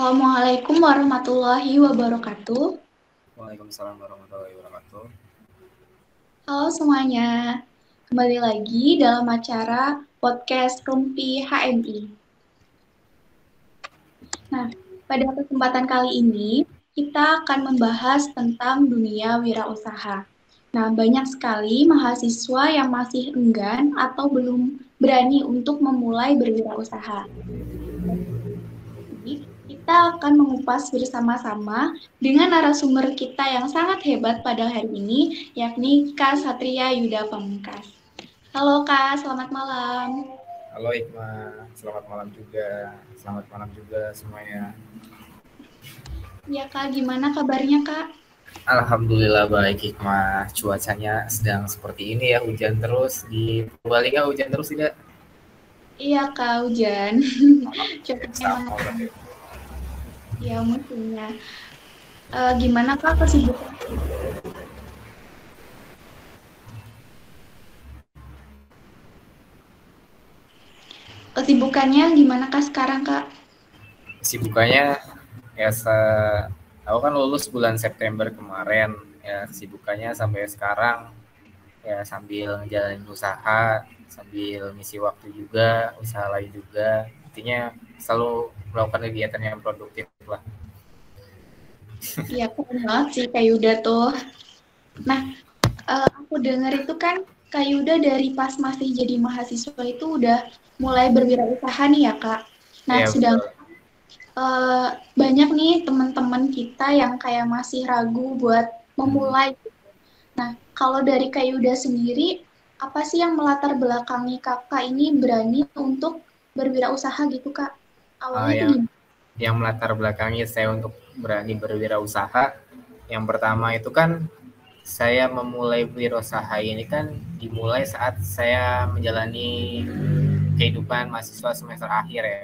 Assalamualaikum warahmatullahi wabarakatuh. Waalaikumsalam warahmatullahi wabarakatuh. Halo semuanya, kembali lagi dalam acara podcast Rumpi HMI. Nah, pada kesempatan kali ini kita akan membahas tentang dunia wirausaha. Nah, banyak sekali mahasiswa yang masih enggan atau belum berani untuk memulai berwirausaha. Kita akan mengupas bersama-sama dengan narasumber kita yang sangat hebat pada hari ini, yakni Kak Satria Yuda Pamungkas. Halo Kak, selamat malam. Halo Hikmah, selamat malam juga. Selamat malam juga semuanya. Ya Kak, gimana kabarnya Kak? Alhamdulillah baik Hikmah. Cuacanya sedang seperti ini ya, hujan terus. Di Purbalingga hujan terus tidak? Iya Kak, hujan. Cuacanya Sama emang berarti. ya musimnya. Gimana Kak kesibukan? Kesibukannya gimana Kak sekarang Kak? Kesibukannya ya aku kan lulus bulan September kemarin. Ya kesibukannya sampai sekarang ya sambil ngejalanin usaha, sambil ngisi waktu juga, usaha lain juga. Intinya selalu melakukan kegiatan yang produktif lah. Iya, keren banget sih Kak Yuda tuh. Nah, aku dengar itu kan Kak Yuda dari pas masih jadi mahasiswa itu udah mulai berwirausaha nih ya Kak. Nah, Iya sedang betul. banyak nih teman-teman kita yang kayak masih ragu buat memulai. Nah, kalau dari Kak Yuda sendiri, apa sih yang melatar belakangi Kakak ini berani untuk berwirausaha gitu Kak? Uh, Awalnya tuh yang gimana? yang melatar belakangi saya untuk berani berwirausaha, yang pertama itu kan saya memulai wirausaha ini kan dimulai saat saya menjalani kehidupan mahasiswa semester akhir ya.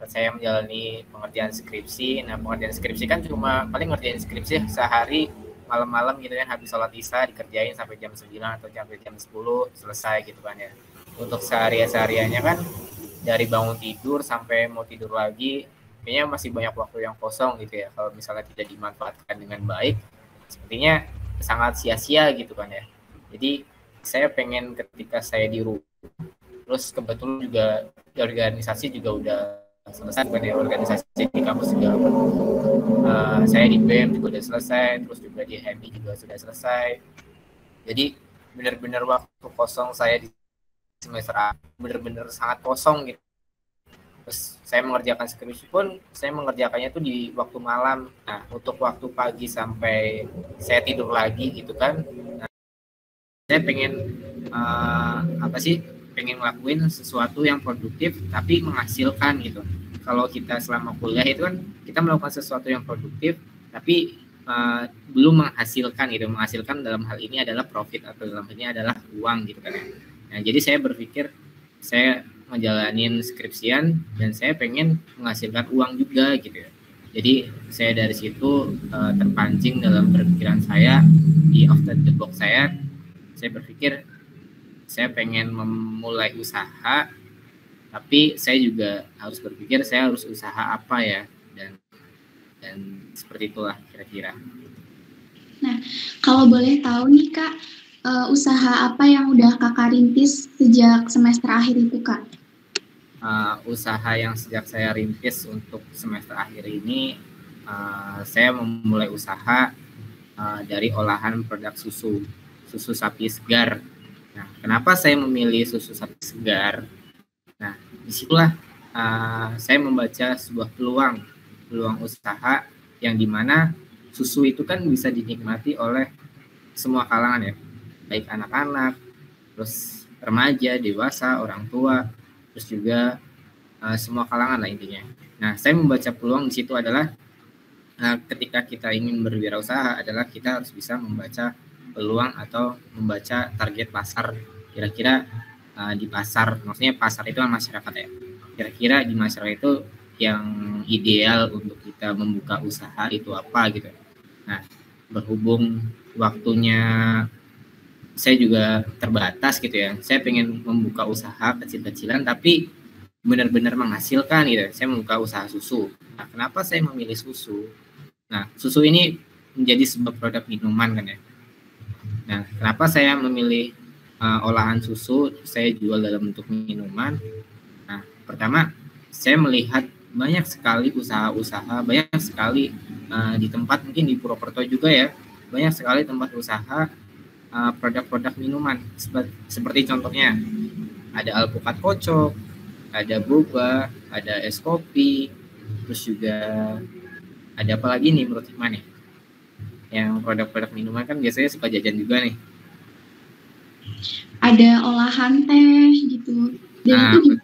Saya menjalani pengerjaan skripsi. Nah, pengerjaan skripsi kan cuma paling ngerjain skripsi sehari malam-malam gitu kan, habis sholat isya dikerjain sampai jam 9 atau sampai jam 10 selesai gitu kan ya. Untuk sehariannya kan dari bangun tidur sampai mau tidur lagi kayaknya masih banyak waktu yang kosong gitu ya, kalau misalnya tidak dimanfaatkan dengan baik sepertinya sangat sia-sia gitu kan ya. Jadi saya pengen ketika saya di rumah, terus kebetulan juga di organisasi juga udah selesai kan ya, organisasi di kampus juga saya di BEM juga udah selesai, terus juga di HMI juga sudah selesai. Jadi benar-benar waktu kosong saya di semester A benar-benar sangat kosong gitu. Terus saya mengerjakan skripsi pun saya mengerjakannya tuh di waktu malam. Nah, untuk waktu pagi sampai saya tidur lagi gitu kan. Nah, saya pengen apa sih? Pengen ngelakuin sesuatu yang produktif tapi menghasilkan gitu. Kalau kita selama kuliah itu kan kita melakukan sesuatu yang produktif tapi belum menghasilkan gitu. Menghasilkan dalam hal ini adalah profit atau dalam hal ini adalah uang gitu kan. Nah, jadi saya berpikir saya ngejalanin skripsian dan saya pengen menghasilkan uang juga gitu ya. Jadi saya dari situ terpancing dalam berpikiran saya, di off the box saya berpikir saya pengen memulai usaha, tapi saya juga harus berpikir saya harus usaha apa ya, dan seperti itulah kira-kira. Nah, kalau boleh tahu nih Kak, usaha apa yang udah Kakak rintis sejak semester akhir itu Kak? Usaha yang sejak saya rintis untuk semester akhir ini, saya memulai usaha dari olahan produk susu sapi segar. Nah, kenapa saya memilih susu sapi segar? Nah, disitulah saya membaca sebuah peluang usaha yang dimana susu itu kan bisa dinikmati oleh semua kalangan ya, baik anak-anak, terus remaja, dewasa, orang tua, terus juga semua kalangan lah intinya. Nah, saya membaca peluang di situ adalah ketika kita ingin berwirausaha adalah kita harus bisa membaca peluang atau membaca target pasar, kira-kira di pasar, maksudnya pasar itu kan masyarakat ya, kira-kira di masyarakat itu yang ideal untuk kita membuka usaha itu apa gitu. Nah, berhubung waktunya saya juga terbatas gitu ya, saya pengen membuka usaha kecil-kecilan tapi benar-benar menghasilkan gitu. Saya membuka usaha susu. Nah, kenapa saya memilih susu? Nah, susu ini menjadi sebuah produk minuman kan ya. Nah, kenapa saya memilih olahan susu saya jual dalam bentuk minuman? Nah, pertama saya melihat banyak sekali usaha-usaha, banyak sekali di tempat mungkin di Purwokerto juga ya, banyak sekali tempat usaha produk-produk minuman seperti contohnya ada alpukat kocok, ada boba, ada es kopi, terus juga ada apa lagi nih menurut Hikmah nih? Yang produk-produk minuman kan biasanya suka jajan juga nih. Ada olahan teh gitu. Dan itu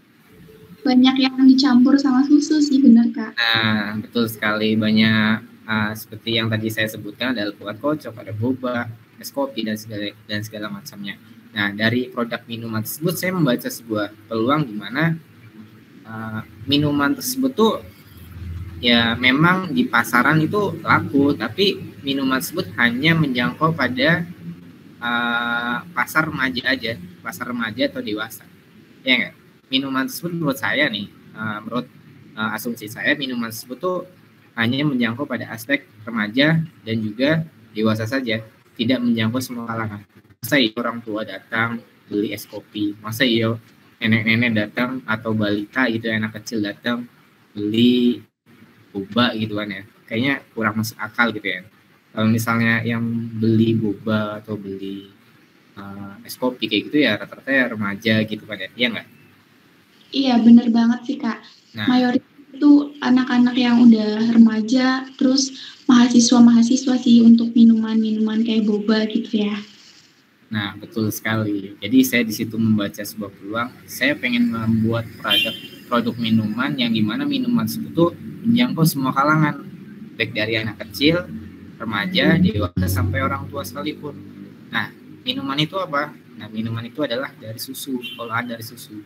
banyak yang dicampur sama susu sih, benar Kak? Nah, betul sekali. Banyak seperti yang tadi saya sebutkan, ada alpukat kocok, ada boba, es kopi, dan segala macamnya. Nah, dari produk minuman tersebut saya membaca sebuah peluang di mana minuman tersebut tuh ya memang di pasaran itu laku, tapi minuman tersebut hanya menjangkau pada pasar remaja aja, pasar remaja atau dewasa. Ya enggak? Minuman tersebut menurut saya nih, menurut asumsi saya, minuman tersebut tuh hanya menjangkau pada aspek remaja dan juga dewasa saja, tidak menjangkau semua kalangan. Masa iya orang tua datang beli es kopi, masa iya nenek-nenek datang atau balita gitu, anak kecil datang beli boba gitu kan ya, kayaknya kurang masuk akal gitu ya. Kalau misalnya yang beli boba atau beli es kopi kayak gitu ya rata-rata ya remaja gitu kan ya, iya nggak? Iya, bener banget sih Kak. Nah, mayoritas itu anak-anak yang udah remaja, terus mahasiswa-mahasiswa sih untuk minuman-minuman kayak boba gitu ya. nah betul sekali. Jadi saya di situ membaca sebuah peluang. Saya pengen membuat produk minuman yang dimana minuman tersebut menjangkau semua kalangan, baik dari anak kecil, remaja, dewasa sampai orang tua sekalipun. Nah, minuman itu apa? Nah, minuman itu adalah dari susu, olahan dari susu.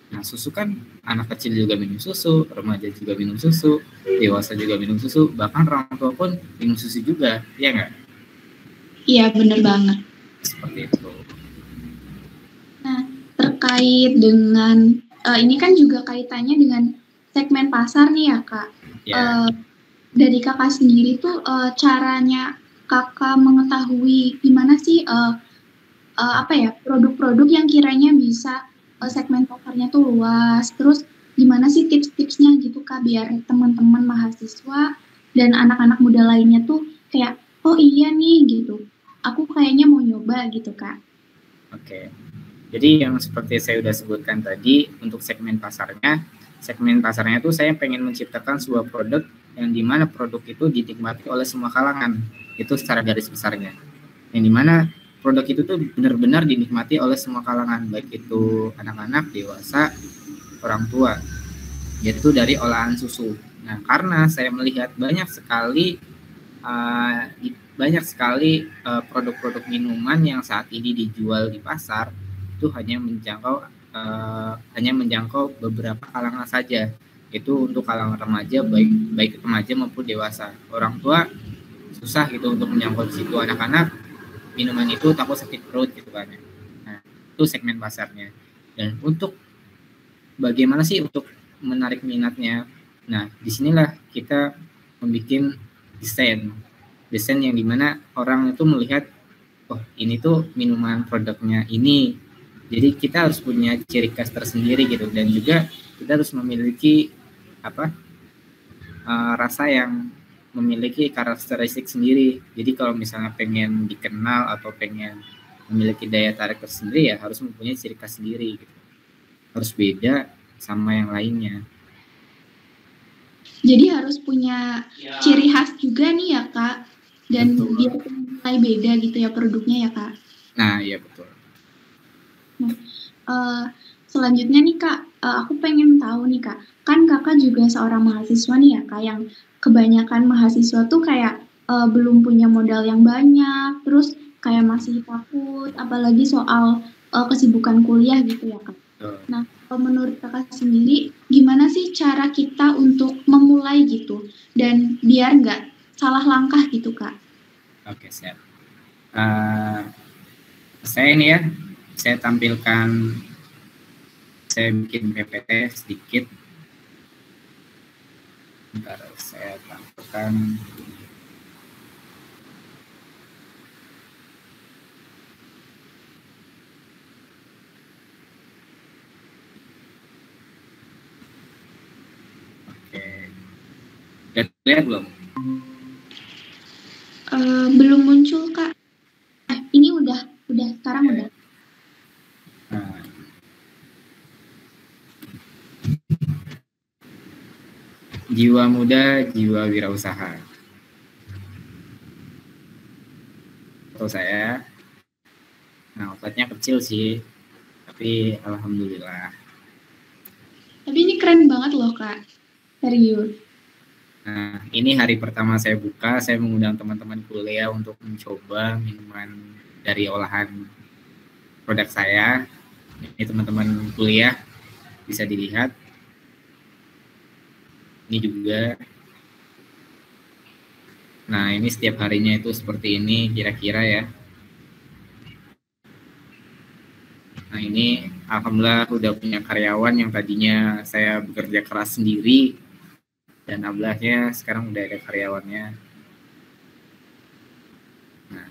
Nah, susu kan anak kecil juga minum susu, remaja juga minum susu, dewasa juga minum susu, bahkan orang tua pun minum susu juga, ya nggak? Iya, bener banget. Seperti itu. Nah, terkait dengan ini kan juga kaitannya dengan segmen pasar nih ya Kak. Ya. Dari Kakak sendiri tuh caranya Kakak mengetahui gimana sih apa ya produk-produk yang kiranya bisa segmen pasarnya tuh luas, terus gimana sih tips-tipsnya gitu Kak biar teman-teman mahasiswa dan anak-anak muda lainnya tuh kayak oh iya nih gitu, aku kayaknya mau nyoba gitu Kak. Oke, jadi yang seperti saya sudah sebutkan tadi untuk segmen pasarnya tuh saya pengen menciptakan sebuah produk yang dimana produk itu dinikmati oleh semua kalangan, itu secara garis besarnya, yang dimana produk itu tuh benar-benar dinikmati oleh semua kalangan, baik itu anak-anak, dewasa, orang tua, yaitu dari olahan susu. Nah, karena saya melihat banyak sekali produk-produk minuman yang saat ini dijual di pasar itu hanya menjangkau beberapa kalangan saja, itu untuk kalangan remaja, baik remaja maupun dewasa. Orang tua susah gitu untuk menjangkau di situ, anak-anak minuman itu takut sakit perut gitu kan. Nah, itu segmen pasarnya. Dan untuk bagaimana sih untuk menarik minatnya? Nah, disinilah kita membuat desain yang dimana orang itu melihat, oh ini tuh minuman produknya ini. Jadi kita harus punya ciri khas tersendiri gitu, dan juga kita harus memiliki rasa yang memiliki karakteristik sendiri. Jadi kalau misalnya pengen dikenal atau pengen memiliki daya tarik tersendiri, ya harus mempunyai ciri khas sendiri gitu. Harus beda sama yang lainnya. Jadi harus punya ciri khas juga nih ya Kak, dan betul, biar mulai beda gitu ya produknya ya Kak. Nah iya betul. Nah, selanjutnya nih Kak, aku pengen tahu nih Kak, kan Kakak juga seorang mahasiswa nih ya Kak, yang kebanyakan mahasiswa tuh kayak belum punya modal yang banyak, terus kayak masih takut, apalagi soal kesibukan kuliah gitu ya Kak. Nah, menurut Kakak sendiri, gimana sih cara kita untuk memulai gitu, dan biar nggak salah langkah gitu Kak? Oke, siap. Saya ini ya, saya saya bikin PPT sedikit. Bentar, saya tampilkan. Oke. Lihat belum? Belum muncul, Kak. Ini udah, sekarang udah. Nah. Jiwa muda, jiwa wirausaha. Foto saya. Nah, outletnya kecil sih, tapi alhamdulillah. Tapi ini keren banget loh, Kak. Serius. Nah, ini hari pertama saya buka, saya mengundang teman-teman kuliah untuk mencoba minuman dari olahan produk saya. Ini teman-teman kuliah bisa dilihat. Ini juga. Nah, ini setiap harinya itu seperti ini kira-kira ya. Nah, ini alhamdulillah udah punya karyawan yang tadinya saya bekerja keras sendiri, dan alhamdulillahnya sekarang udah ada karyawannya. Nah.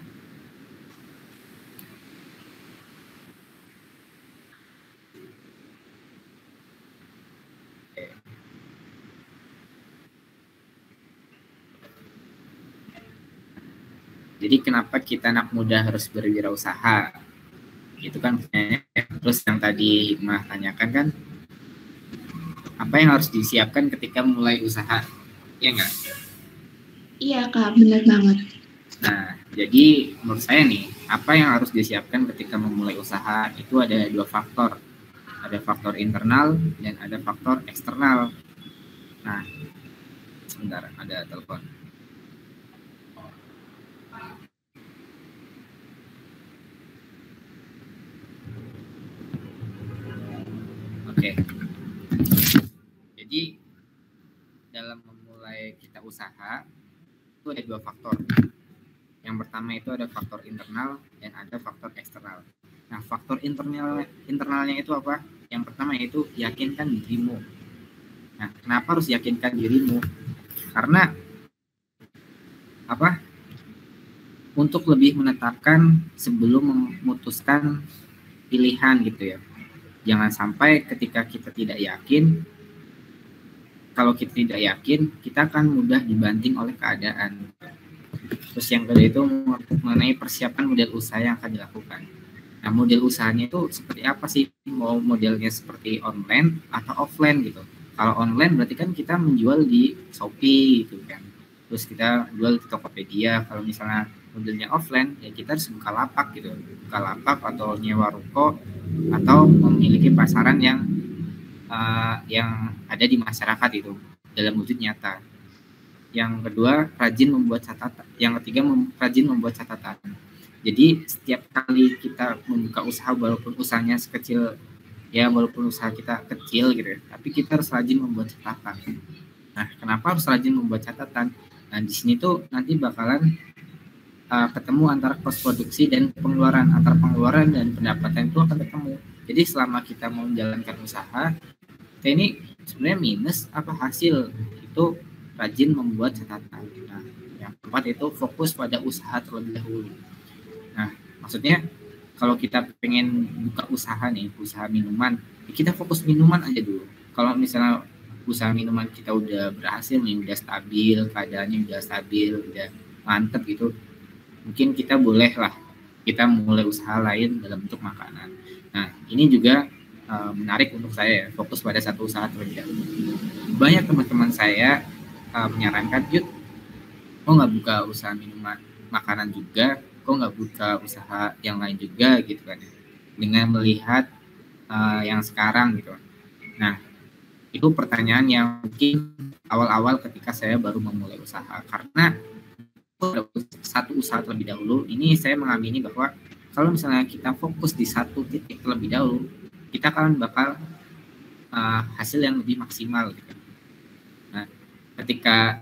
Jadi kenapa kita anak muda harus berwirausaha? Itu kan terus yang tadi Hikmah tanyakan kan, apa yang harus disiapkan ketika mulai usaha? Ya nggak? Iya, Kak, benar banget. Nah, jadi menurut saya nih, apa yang harus disiapkan ketika memulai usaha itu ada 2 faktor. Ada faktor internal dan ada faktor eksternal. Nah, sebentar, ada telepon. Oke. Jadi dalam memulai kita usaha itu ada 2 faktor. Yang pertama itu ada faktor internal dan ada faktor eksternal. Nah, faktor internalnya itu apa? Yang pertama yaitu yakinkan dirimu. Nah, kenapa harus yakinkan dirimu? Karena apa? Untuk lebih menetapkan sebelum memutuskan pilihan gitu ya. Jangan sampai ketika kita tidak yakin, kalau kita tidak yakin, kita akan mudah dibanting oleh keadaan. Terus yang kedua itu mengenai persiapan model usaha yang akan dilakukan. Nah, model usahanya itu seperti apa sih? Mau modelnya seperti online atau offline gitu. Kalau online berarti kan kita menjual di Shopee gitu kan. Terus kita jual di Tokopedia. Kalau misalnya modelnya offline, ya kita harus buka lapak gitu. Buka lapak atau nyewa ruko atau memiliki pasaran yang ada di masyarakat itu dalam wujud nyata. Yang kedua, rajin membuat catatan. Yang ketiga, rajin membuat catatan. Jadi setiap kali kita membuka usaha, walaupun usahanya sekecil ya, walaupun usaha kita kecil gitu ya, tapi kita harus rajin membuat catatan. Nah, kenapa harus rajin membuat catatan? Nah, di sini tuh nanti bakalan ketemu antara cost produksi dan pengeluaran, antara pengeluaran dan pendapatan itu akan ketemu. Jadi selama kita mau menjalankan usaha, kita ini sebenarnya minus apa hasil, itu rajin membuat catatan. Nah, yang keempat itu fokus pada usaha terlebih dahulu. Nah, maksudnya kalau kita pengen buka usaha nih, usaha minuman, kita fokus minuman aja dulu. Kalau misalnya usaha minuman kita udah berhasil nih, udah stabil, keadaannya udah stabil, udah mantep gitu, mungkin kita boleh lah kita mulai usaha lain dalam bentuk makanan. Nah, ini juga menarik untuk saya, fokus pada satu usaha terlebih dahulu. Banyak teman-teman saya menyarankan, yuk, kok nggak buka usaha minuman makanan juga, kok nggak buka usaha yang lain juga gitu kan, dengan melihat yang sekarang gitu. Nah, itu pertanyaan yang mungkin awal-awal ketika saya baru memulai usaha, karena satu usaha terlebih dahulu, ini saya mengamini bahwa kalau misalnya kita fokus di satu titik terlebih dahulu, kita akan bakal hasil yang lebih maksimal gitu. Nah, ketika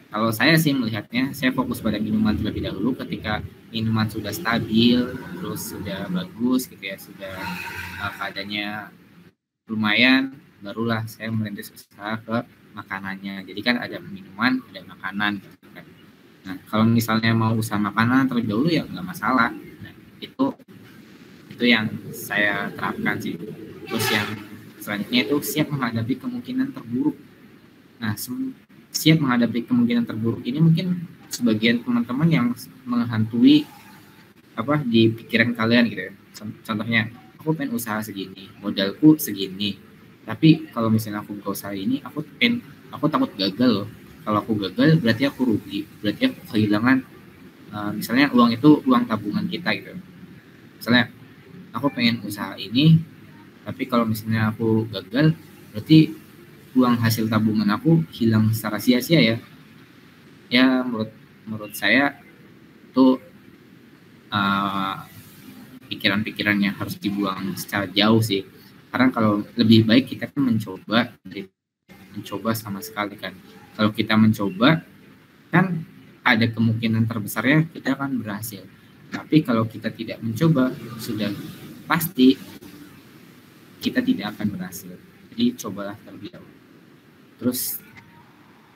kalau saya sih melihatnya, saya fokus pada minuman terlebih dahulu. Ketika minuman sudah stabil, terus sudah bagus gitu ya, sudah keadaannya lumayan, barulah saya merintis usaha ke makanannya. Jadi kan ada minuman, ada makanan gitu kan. Nah, kalau misalnya mau usaha makanan terlebih dahulu ya nggak masalah. Nah, itu yang saya terapkan sih. Terus yang selanjutnya itu siap menghadapi kemungkinan terburuk. Nah, siap menghadapi kemungkinan terburuk ini mungkin sebagian teman-teman yang menghantui di pikiran kalian gitu ya. Contohnya, aku pengen usaha segini, modalku segini. Tapi kalau misalnya aku buka usaha ini, aku takut gagal loh. Kalau aku gagal, berarti aku rugi. Berarti aku kehilangan, misalnya uang itu uang tabungan kita gitu. Misalnya, aku pengen usaha ini, tapi kalau misalnya aku gagal, berarti uang hasil tabungan aku hilang secara sia-sia ya. Ya, menurut saya itu pikiran-pikiran yang harus dibuang secara jauh sih. Karena kalau lebih baik kita kan mencoba sama sekali kan. Kalau kita mencoba kan ada kemungkinan terbesarnya kita akan berhasil. Tapi kalau kita tidak mencoba, sudah pasti kita tidak akan berhasil. Jadi cobalah terlebih dahulu. Terus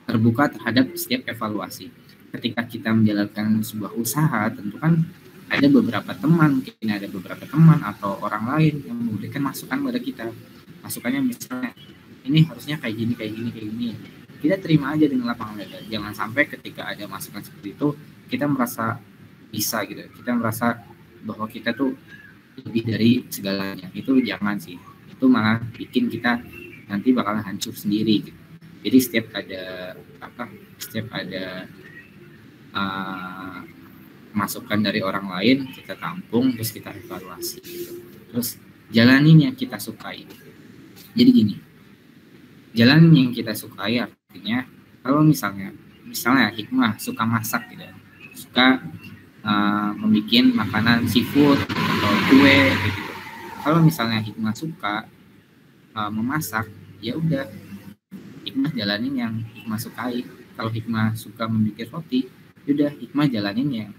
terbuka terhadap setiap evaluasi. Ketika kita menjalankan sebuah usaha, tentu kan ada beberapa teman, mungkin ada beberapa teman atau orang lain yang memberikan masukan pada kita. Masukannya misalnya, ini harusnya kayak gini. Kita terima aja dengan lapang dada. Jangan sampai ketika ada masukan seperti itu, kita merasa bisa gitu. Kita merasa bahwa kita tuh lebih dari segalanya. Itu jangan sih. Itu malah bikin kita nanti bakalan hancur sendiri gitu. Jadi setiap ada masukan dari orang lain, kita tampung, terus kita evaluasi gitu. Terus jalanin yang kita sukai. Jadi gini, jalanin yang kita sukai artinya kalau misalnya Hikmah suka masak gitu, suka membuat makanan seafood atau kue gitu. Kalau misalnya Hikmah suka memasak, ya udah Hikmah jalanin yang Hikmah sukai. Kalau Hikmah suka membuat roti, udah Hikmah jalanin yang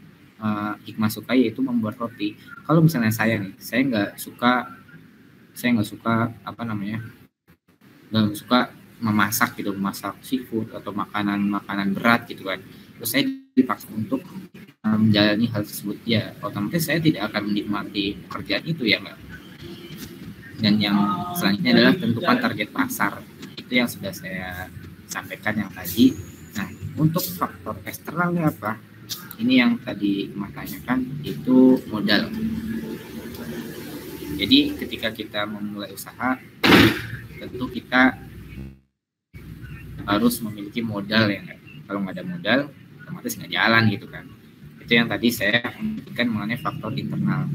Hikmah sukai, yaitu membuat roti. Kalau misalnya saya nggak suka nggak suka memasak gitu, memasak seafood atau makanan berat gitu kan. Terus saya dipaksa untuk menjalani hal tersebut, ya otomatis saya tidak akan menikmati pekerjaan itu ya nggak. Dan yang selanjutnya adalah tentukan target pasar. Itu yang sudah saya sampaikan yang tadi. Nah, untuk faktor eksternalnya apa? Ini yang tadi tanyakan, itu modal. Jadi ketika kita memulai usaha, tentu kita harus memiliki modal ya. Kalau nggak ada modal, otomatis nggak jalan gitu kan. Itu yang tadi saya sampaikan mengenai faktor internal.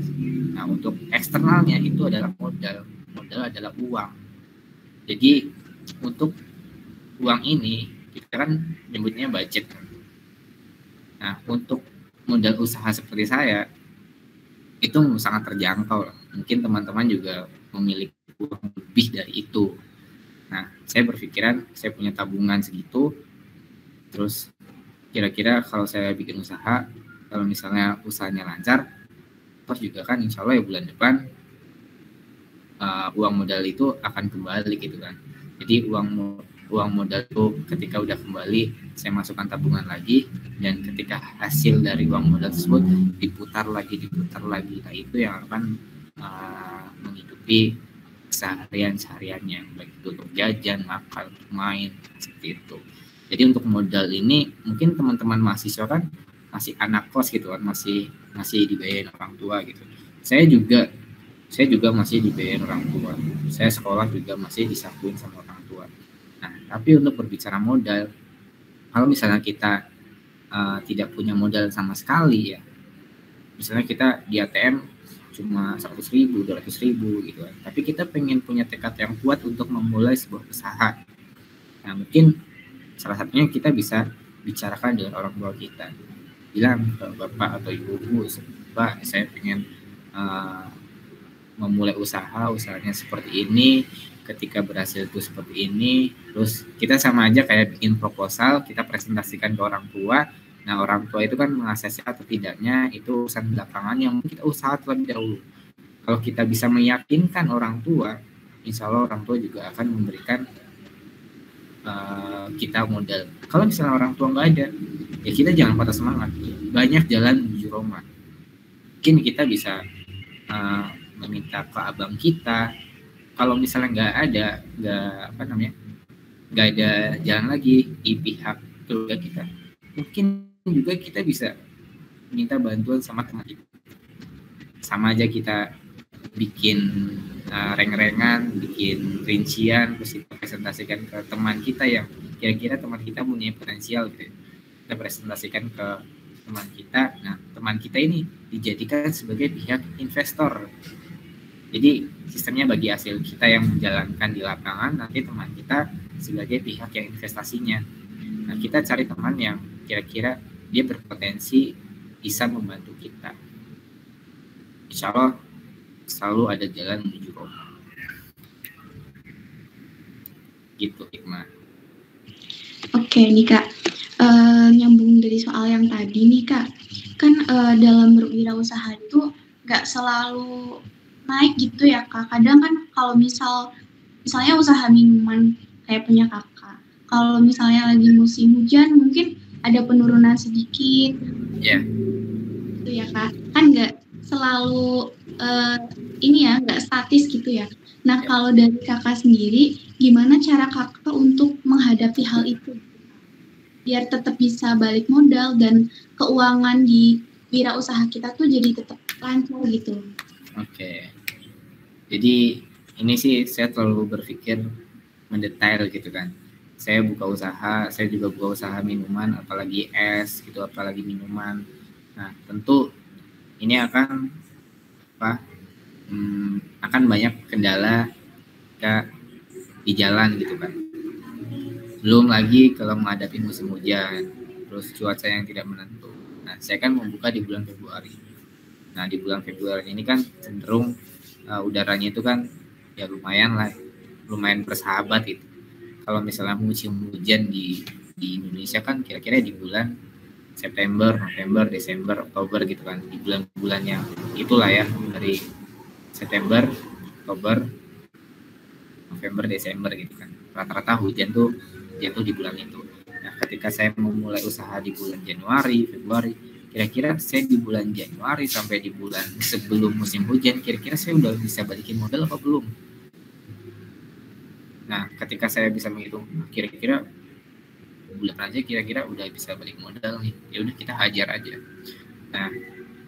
Nah, untuk eksternalnya itu adalah modal. Modal adalah uang. Jadi untuk uang ini kita kan nyebutnya budget. Nah, untuk modal usaha seperti saya itu sangat terjangkau. Mungkin teman-teman juga memiliki uang lebih dari itu. Nah, saya berpikiran saya punya tabungan segitu, terus kira-kira kalau saya bikin usaha, kalau misalnya usahanya lancar, terus juga kan insya Allah ya bulan depan uang modal itu akan kembali gitu kan. Jadi uang modal itu ketika udah kembali, saya masukkan tabungan lagi, dan ketika hasil dari uang modal tersebut diputar lagi. Nah, itu yang akan menghidupi sehariannya, baik itu untuk jajan, makan, main, seperti itu. Jadi untuk modal ini mungkin teman-teman mahasiswa kan masih anak kos gitu kan, masih dibayarin orang tua gitu. Saya juga masih dibayarin orang tua. Saya sekolah juga masih disakuin sama orang tua. Nah, tapi untuk berbicara modal, kalau misalnya kita tidak punya modal sama sekali ya, misalnya kita di ATM cuma 100.000, 200.000 gitu kan, tapi kita pengen punya tekad yang kuat untuk memulai sebuah usaha. Nah, mungkin salah satunya kita bisa bicarakan dengan orang tua kita, bilang ke bapak atau ibu, Pak, saya pengen memulai usahanya seperti ini, ketika berhasil itu seperti ini. Terus kita sama aja kayak bikin proposal, kita presentasikan ke orang tua. Nah, orang tua itu kan mengaksesnya atau tidaknya itu urusan belakangan yang kita usaha terlebih dahulu. Kalau kita bisa meyakinkan orang tua, insya Allah orang tua juga akan memberikan kita modal. Kalau misalnya orang tua nggak ada, ya kita jangan patah semangat. Banyak jalan menuju Roma. Mungkin kita bisa meminta ke abang kita. Kalau misalnya nggak ada jalan lagi di pihak keluarga kita, mungkin juga kita bisa minta bantuan sama teman kita. Sama aja kita bikin reng-rengan, bikin rincian, terus kita presentasikan ke teman kita yang kira-kira teman kita punya potensial gitu. Kita presentasikan ke teman kita. Nah, teman kita ini dijadikan sebagai pihak investor. Jadi sistemnya bagi hasil kita yang menjalankan di lapangan, nanti teman kita sebagai pihak yang investasinya. Nah, kita cari teman yang kira-kira dia berpotensi bisa membantu kita. Insya Allah selalu ada jalan menuju Roma. Gitu, Hikmah. Oke nih Kak, nyambung dari soal yang tadi nih Kak, kan dalam berwirausaha itu nggak selalu naik gitu ya Kak. Kadang kan kalau misalnya usaha minuman kayak punya Kakak, kalau misalnya lagi musim hujan mungkin ada penurunan sedikit. Ya. Gitu ya Kak, kan nggak selalu nggak statis gitu ya. Nah, kalau dari Kakak sendiri, gimana cara Kakak untuk menghadapi hal itu? Biar tetap bisa balik modal dan keuangan di wirausaha kita tuh jadi tetap lancar gitu. Oke. Jadi ini sih saya selalu berpikir mendetail gitu kan. Saya buka usaha, saya juga buka usaha minuman, apalagi es gitu, apalagi minuman. Nah, tentu ini akan banyak kendala di jalan gitu kan. Belum lagi kalau menghadapi musim hujan, terus cuaca yang tidak menentu. Nah, saya kan membuka di bulan Februari. Nah, di bulan Februari ini kan cenderung udaranya itu kan ya lumayan bersahabat gitu. Kalau misalnya musim hujan di Indonesia kan kira-kira di bulan September, November, Desember, Oktober gitu kan, di bulan-bulan yang itulah ya, dari September, Oktober, November, Desember gitu kan. Rata-rata hujan tuh jatuh di bulan itu. Nah, ketika saya memulai usaha di bulan Januari, Februari, kira-kira saya di bulan Januari sampai di bulan sebelum musim hujan, kira-kira saya udah bisa balikin modal apa belum? Nah, ketika saya bisa menghitung, kira-kira bulan aja kira-kira udah bisa balik modal nih, ya udah kita hajar aja. Nah,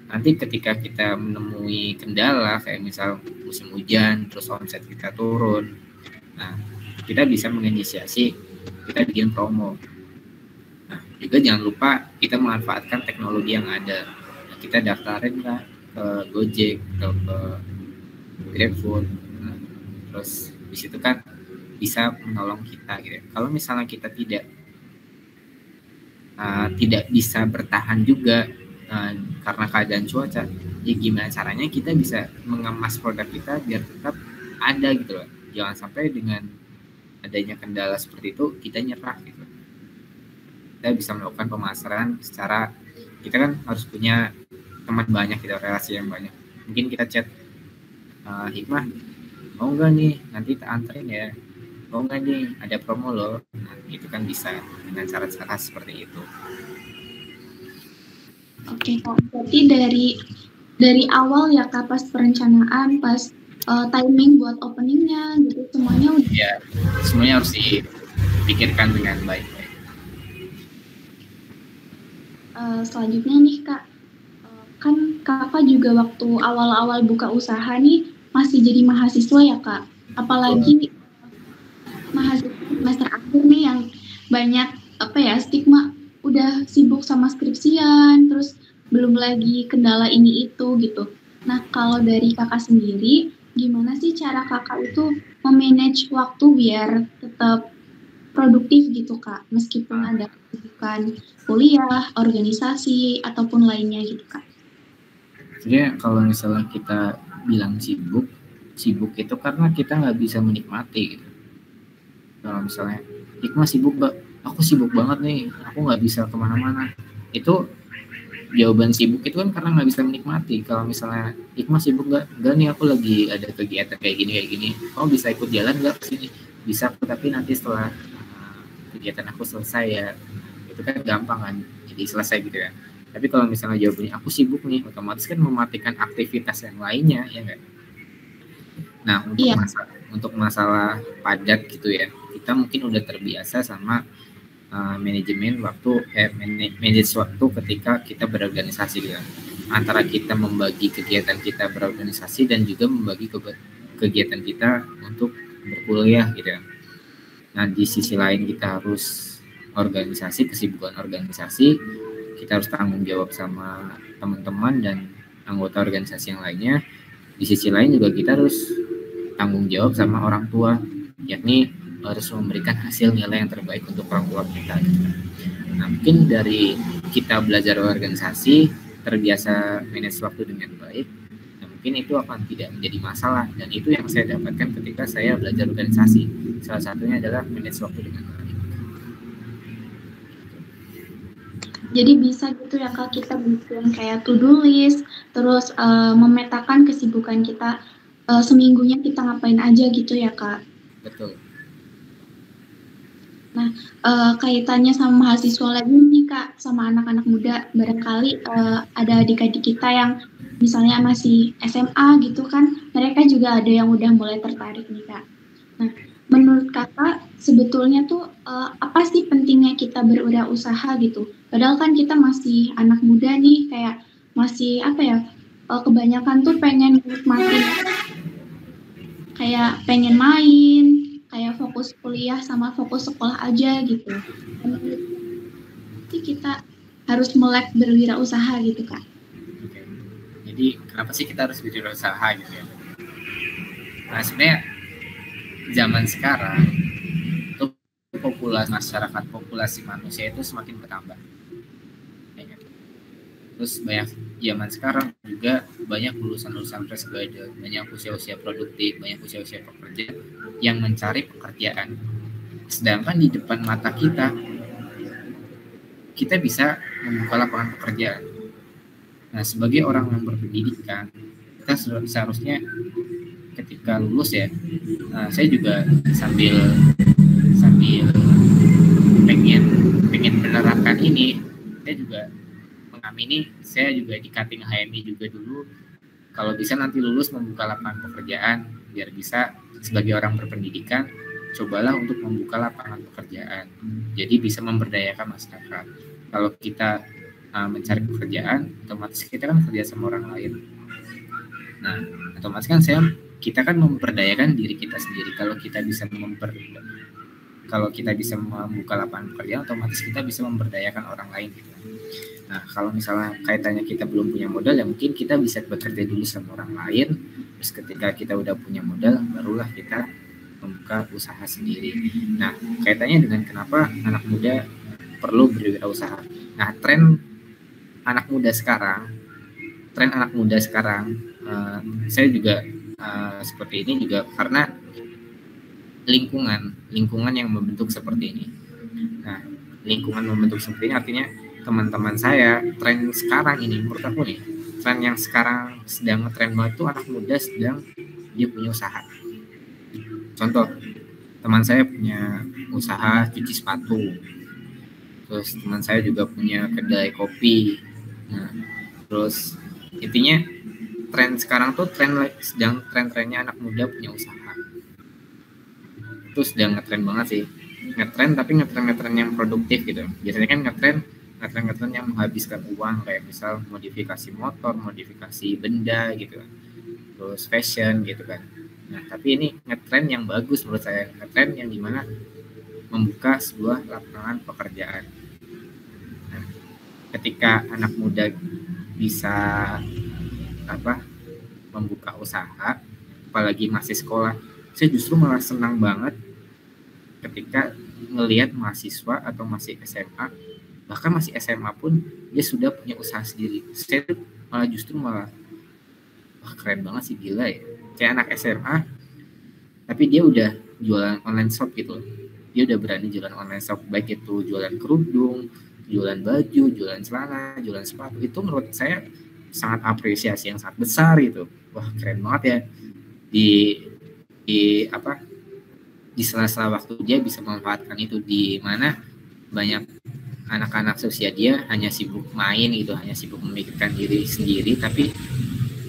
nanti ketika kita menemui kendala kayak misal musim hujan terus omset kita turun, nah kita bisa menginisiasi, kita bikin promo. Nah, juga jangan lupa kita memanfaatkan teknologi yang ada. Nah, kita daftarin lah ke Gojek atau ke GrabFood. Nah, terus di situ kan bisa menolong kita gitu. Kalau misalnya kita tidak bisa bertahan juga karena keadaan cuaca, ya gimana caranya kita bisa mengemas produk kita biar tetap ada gitu loh. Jangan sampai dengan adanya kendala seperti itu kita nyerah gitu. Kita bisa melakukan pemasaran secara, kita kan harus punya teman banyak gitu, relasi yang banyak. Mungkin kita chat, Hikmah mau nggak nih nanti tak anterin ya, mau nggak nih ada promo loh. Nah, itu kan bisa dengan cara-cara seperti itu. Oke, berarti dari awal ya Kak, pas perencanaan, pas timing buat openingnya gitu, semuanya udah. Ya, semuanya harus dipikirkan dengan baik. Selanjutnya nih Kak, kan Kakak juga waktu awal-awal buka usaha nih masih jadi mahasiswa ya Kak, apalagi mahasiswa semester akhir nih yang banyak stigma, udah sibuk sama skripsian, terus belum lagi kendala ini itu gitu. Nah, kalau dari Kakak sendiri, gimana sih cara Kakak itu memanage waktu biar tetap produktif gitu Kak, meskipun ada kesibukan kuliah, organisasi, ataupun lainnya gitu Kak? Jadi kalau misalnya kita bilang sibuk itu karena kita nggak bisa menikmati gitu. Kalau misalnya Hikmah sibuk, aku sibuk banget nih, aku nggak bisa kemana-mana, itu jawaban sibuk itu kan karena nggak bisa menikmati. Kalau misalnya Hikmah sibuk nggak nih, aku lagi ada kegiatan kayak gini, kamu bisa ikut jalan nggak ke sini? Bisa, tapi nanti setelah kegiatan aku selesai ya. Itu kan gampang kan, jadi selesai gitu ya. Tapi kalau misalnya jawabannya aku sibuk nih, otomatis kan mematikan aktivitas yang lainnya, ya nggak? Nah, untuk masalah padat gitu ya, kita mungkin udah terbiasa sama manajemen waktu, manage waktu ketika kita berorganisasi gitu. Antara kita membagi kegiatan kita berorganisasi dan juga membagi kegiatan kita untuk berkuliah gitu ya. Nah, di sisi lain kita harus kesibukan organisasi, kita harus tanggung jawab sama teman-teman dan anggota organisasi yang lainnya. Di sisi lain juga kita harus tanggung jawab sama orang tua, yakni harus memberikan hasil nilai yang terbaik untuk orang tua kita. Nah, mungkin dari kita belajar organisasi, terbiasa manage waktu dengan baik, nah mungkin itu akan tidak menjadi masalah. Dan itu yang saya dapatkan ketika saya belajar organisasi. Salah satunya adalah manage waktu dengan baik. Jadi bisa gitu ya Kak, kita bikin kayak to-do list, terus memetakan kesibukan kita seminggunya kita ngapain aja gitu ya Kak. Betul. Nah, kaitannya sama mahasiswa lagi nih Kak, sama anak-anak muda, barangkali ada adik-adik kita yang misalnya masih SMA gitu kan, mereka juga ada yang udah mulai tertarik nih Kak. Nah, menurut Kakak sebetulnya tuh apa sih pentingnya kita berwirausaha gitu? Padahal kan kita masih anak muda nih, kayak masih kebanyakan tuh pengen nikmatin, kayak pengen main, kayak fokus kuliah sama fokus sekolah aja gitu. Jadi kita harus melek berwirausaha gitu Kak. Oke. Jadi kenapa sih kita harus berwirausaha gitu ya? Nah, sebenarnya zaman sekarang itu populasi manusia itu semakin bertambah. Terus banyak zaman sekarang juga banyak lulusan fresh graduate, banyak usia-usia produktif, banyak usia-usia pekerja yang mencari pekerjaan. Sedangkan di depan mata kita bisa membuka lapangan pekerjaan. Nah, sebagai orang yang berpendidikan, kita seharusnya ketika lulus ya, saya juga sambil pengen menerapkan ini, saya juga mengamini, saya juga di cutting HMI juga dulu, kalau bisa nanti lulus membuka lapangan pekerjaan, biar bisa sebagai orang berpendidikan, cobalah untuk membuka lapangan pekerjaan, jadi bisa memberdayakan masyarakat. Kalau kita mencari pekerjaan, otomatis kita kan kerja sama orang lain. Nah, otomatis kan kita kan memperdayakan diri kita sendiri. Kalau kita bisa membuka lapangan pekerjaan, otomatis kita bisa memberdayakan orang lain gitu. Nah, kalau misalnya kaitannya kita belum punya modal, ya mungkin kita bisa bekerja dulu sama orang lain. Terus ketika kita udah punya modal, barulah kita membuka usaha sendiri. Nah, kaitannya dengan kenapa anak muda perlu berwirausaha. Nah, tren anak muda sekarang, saya juga seperti ini juga karena lingkungan yang membentuk seperti ini. Nah, lingkungan membentuk seperti ini artinya teman-teman saya, tren sekarang ini menurut aku nih, tren yang sekarang sedang ngetren banget tuh anak muda sedang dia punya usaha. Contoh, teman saya punya usaha cuci sepatu, terus teman saya juga punya kedai kopi. Nah, terus intinya tren sekarang tuh sedang tren-trennya anak muda punya usaha. Itu sedang ngetren banget sih, tapi ngetren yang produktif gitu. Biasanya kan ngetren yang menghabiskan uang, kayak misal modifikasi motor, modifikasi benda gitu, terus fashion gitu kan. Nah, tapi ini ngetren yang bagus menurut saya, ngetren yang dimana membuka sebuah lapangan pekerjaan. Nah, ketika anak muda bisa membuka usaha, apalagi masih sekolah, saya justru malah senang banget ketika ngelihat mahasiswa atau masih SMA, bahkan masih SMA pun dia sudah punya usaha sendiri. Saya tuh malah wah, keren banget sih, gila ya. Kayak anak SMA tapi dia udah jualan online shop gitu. Dia udah berani jualan online shop, baik itu jualan kerudung, jualan baju, jualan celana, jualan sepatu, itu menurut saya sangat apresiasi yang sangat besar gitu. Wah, keren banget ya. Di apa, di sela-sela waktu dia bisa memanfaatkan itu, di mana banyak anak-anak seusia dia hanya sibuk main gitu, hanya sibuk memikirkan diri sendiri, tapi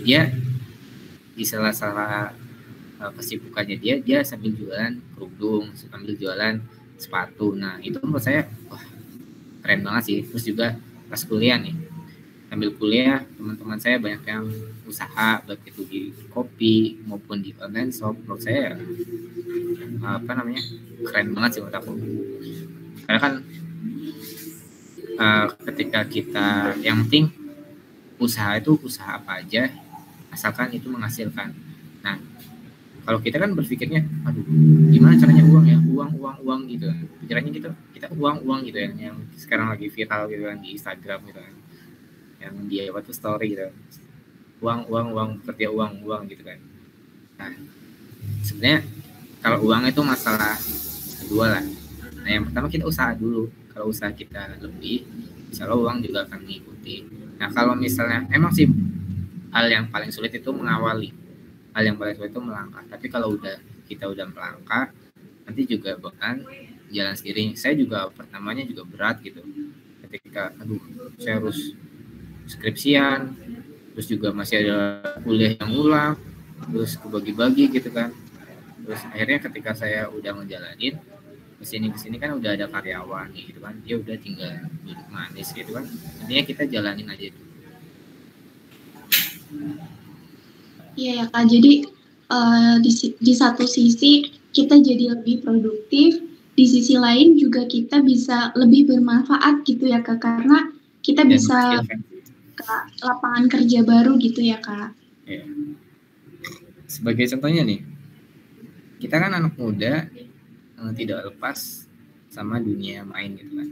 dia di sela-sela kesibukannya dia sambil jualan kerudung, sambil jualan sepatu. Nah, itu menurut saya wah, keren banget sih. Terus juga pas kuliah nih, sambil kuliah teman-teman saya banyak yang usaha, baik itu di kopi maupun di online shop. Menurut saya apa namanya, keren banget sih menurut aku. Karena kan ketika kita, yang penting usaha itu usaha apa aja asalkan itu menghasilkan. Nah, kalau kita kan berpikirnya, aduh, gimana caranya uang ya, uang gitu. Pikirannya gitu, kita uang gitu ya, yang sekarang lagi viral gitu kan di Instagram gitu kan, yang dia waktu story gitu, uang kerja uang gitu kan. Nah, sebenarnya kalau uang itu masalah kedua lah. Nah, yang pertama kita usaha dulu. Kalau usaha kita lebih, insya Allah uang juga akan mengikuti. Nah, kalau misalnya emang sih hal yang paling sulit itu mengawali, hal yang paling sulit itu melangkah. Tapi kalau kita udah melangkah, nanti juga bahkan jalan sendiri. Saya juga pertamanya juga berat gitu. Ketika aduh, saya harus skripsian, terus juga masih ada kuliah yang ulang, terus kebagi-bagi gitu kan. Terus akhirnya ketika saya udah ngejalanin kesini kan udah ada karyawan gitu kan, dia udah tinggal duduk manis gitu kan. Intinya kita jalanin aja dulu. Iya ya Kak, jadi di satu sisi kita jadi lebih produktif, di sisi lain juga kita bisa lebih bermanfaat gitu ya Kak, karena kita bisa ke lapangan kerja baru gitu ya Kak. Ya. Sebagai contohnya nih, kita kan anak muda, tidak lepas sama dunia main gitu kan.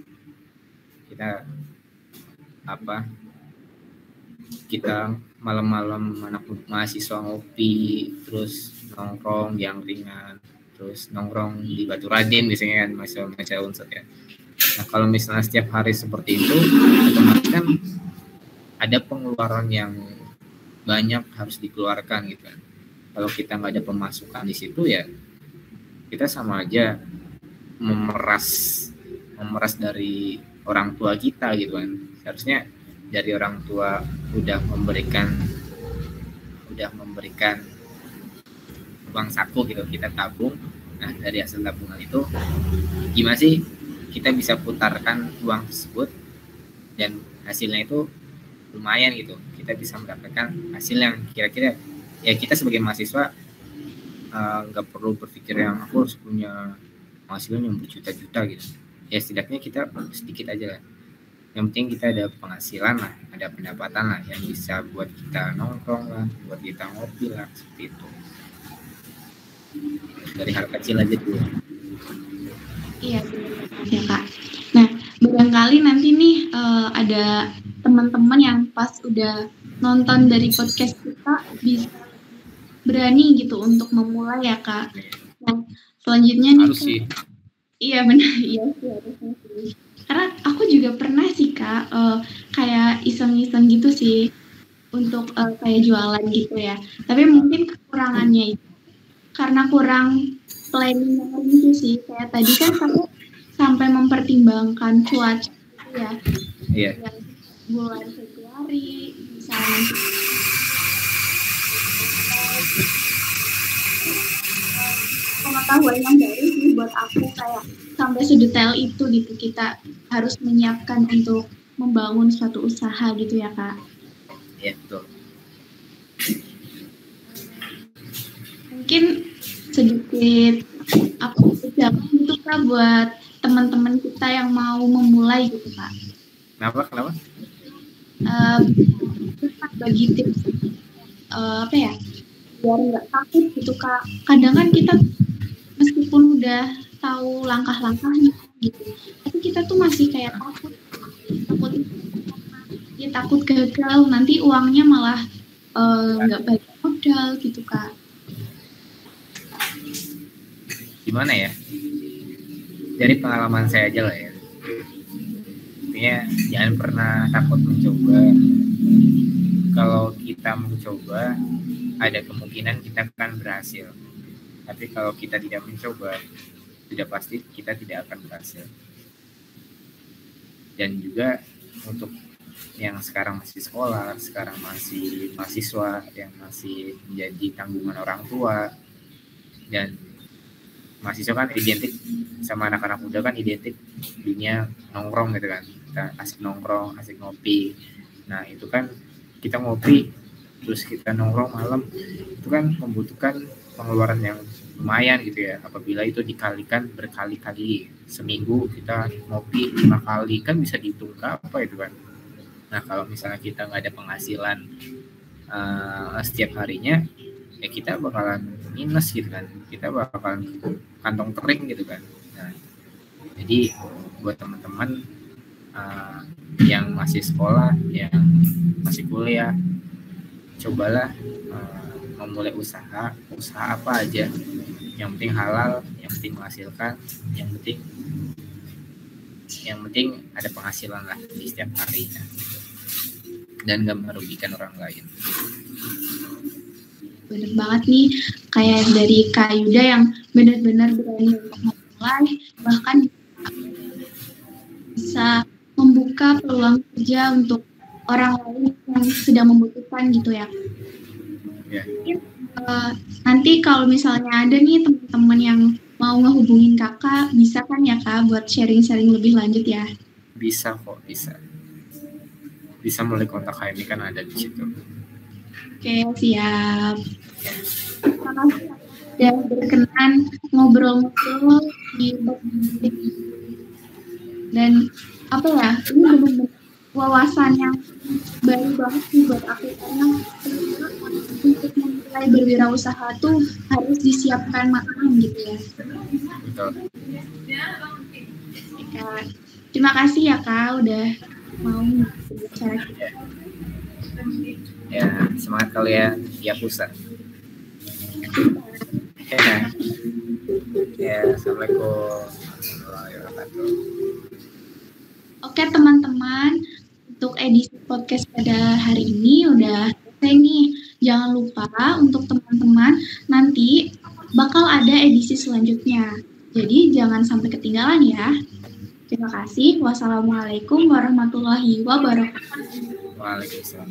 Kita malam-malam anak mahasiswa ngopi, terus nongkrong yang ringan, terus nongkrong di Batu Raden biasanya kan, mahasiswa unsur ya. Nah, kalau misalnya setiap hari seperti itu, otomatis kan ada pengeluaran yang banyak harus dikeluarkan gitu kan. Kalau kita nggak ada pemasukan di situ ya, kita sama aja memeras dari orang tua kita gitu kan. Seharusnya dari orang tua udah memberikan uang saku gitu, kita tabung. Nah, dari hasil tabungan itu gimana sih kita bisa putarkan uang tersebut dan hasilnya itu lumayan gitu, kita bisa mendapatkan hasil yang kira-kira ya kita sebagai mahasiswa nggak perlu berpikir yang aku harus punya penghasilan yang berjuta-juta gitu. Ya setidaknya kita sedikit aja lah. Yang penting kita ada penghasilan lah, ada pendapatan lah yang bisa buat kita nongkrong lah, buat kita ngopi lah, seperti itu. Dari hal kecil aja dulu. Iya, benar ya Kak. Nah, barangkali nanti nih ada teman-teman yang pas udah nonton dari podcast kita bisa berani gitu untuk memulai ya Kak. Nah, selanjutnya nih harus sih. Iya benar, iya sih harusnya sih. Karena aku juga pernah sih Kak kayak iseng-iseng gitu sih untuk kayak jualan gitu ya. Tapi mungkin kekurangannya itu karena kurang planning gitu sih. Kayak tadi kan kamu sampai mempertimbangkan cuaca gitu ya. Iya. Yang bulan Februari misalnya pengetahuan yang baru sih buat aku, kayak sampai sedetail itu gitu kita harus menyiapkan untuk membangun suatu usaha gitu ya Kak. Iya betul. Mungkin sedikit apa itu Kak buat teman-teman kita yang mau memulai gitu Kak. Kenapa? Bagi tips apa ya, biar nggak takut gitu Kak. Kadang kan kita meskipun udah tahu langkah-langkahnya gitu, tapi kita tuh masih kayak takut gagal, nanti uangnya malah nggak balik modal gitu Kak. Gimana ya? Dari pengalaman saya aja lah ya. intinya jangan pernah takut mencoba. Kalau kita mencoba, ada kemungkinan kita akan berhasil. Tapi kalau kita tidak mencoba, sudah pasti kita tidak akan berhasil. Dan juga untuk yang sekarang masih sekolah, sekarang masih mahasiswa, yang masih menjadi tanggungan orang tua, dan mahasiswa kan identik sama anak-anak muda kan identik dunia nongkrong gitu kan, kita asik nongkrong, asik ngopi. Nah itu kan kita ngopi terus kita nongkrong malam, itu kan membutuhkan pengeluaran yang lumayan gitu ya. Apabila itu dikalikan berkali-kali, seminggu kita ngopi 5 kali, kan bisa dihitung apa itu kan. Nah kalau misalnya kita nggak ada penghasilan setiap harinya, ya kita bakalan minus gitu kan, kita bakalan kantong kering gitu kan. Nah, jadi buat teman-teman yang masih sekolah, yang masih kuliah, cobalah memulai usaha apa aja, yang penting halal, yang penting menghasilkan, yang penting ada penghasilan lah di setiap harinya gitu. Dan gak merugikan orang lain. Bener banget nih, kayak dari Kak Yuda yang benar-benar berani untuk memulai, bahkan bisa membuka peluang kerja untuk orang lain yang sedang membutuhkan gitu ya. Yeah. Nanti kalau misalnya ada nih teman-teman yang mau ngehubungin kakak, bisa kan ya Kak buat sharing-sharing lebih lanjut ya? Bisa kok, bisa melalui kontak HMI kan ada di situ. Oke, siap. Terima kasih sudah berkenan ngobrol-ngobrol di dan apa ya, ini benar-benar wawasan yang baru banget nih buat aku, karena untuk memulai berwirausaha tuh harus disiapkan matang gitu ya. Betul. Ya, terima kasih ya Kak udah mau berbicara kita. Ya, semangat kalian, Yakuza. Ya, assalamualaikum warahmatullahi wabarakatuh. Oke teman-teman, untuk edisi podcast pada hari ini udah selesai nih. Jangan lupa untuk teman-teman nanti bakal ada edisi selanjutnya. Jadi jangan sampai ketinggalan ya. Terima kasih. Wassalamualaikum warahmatullahi wabarakatuh. Waalaikumsalam.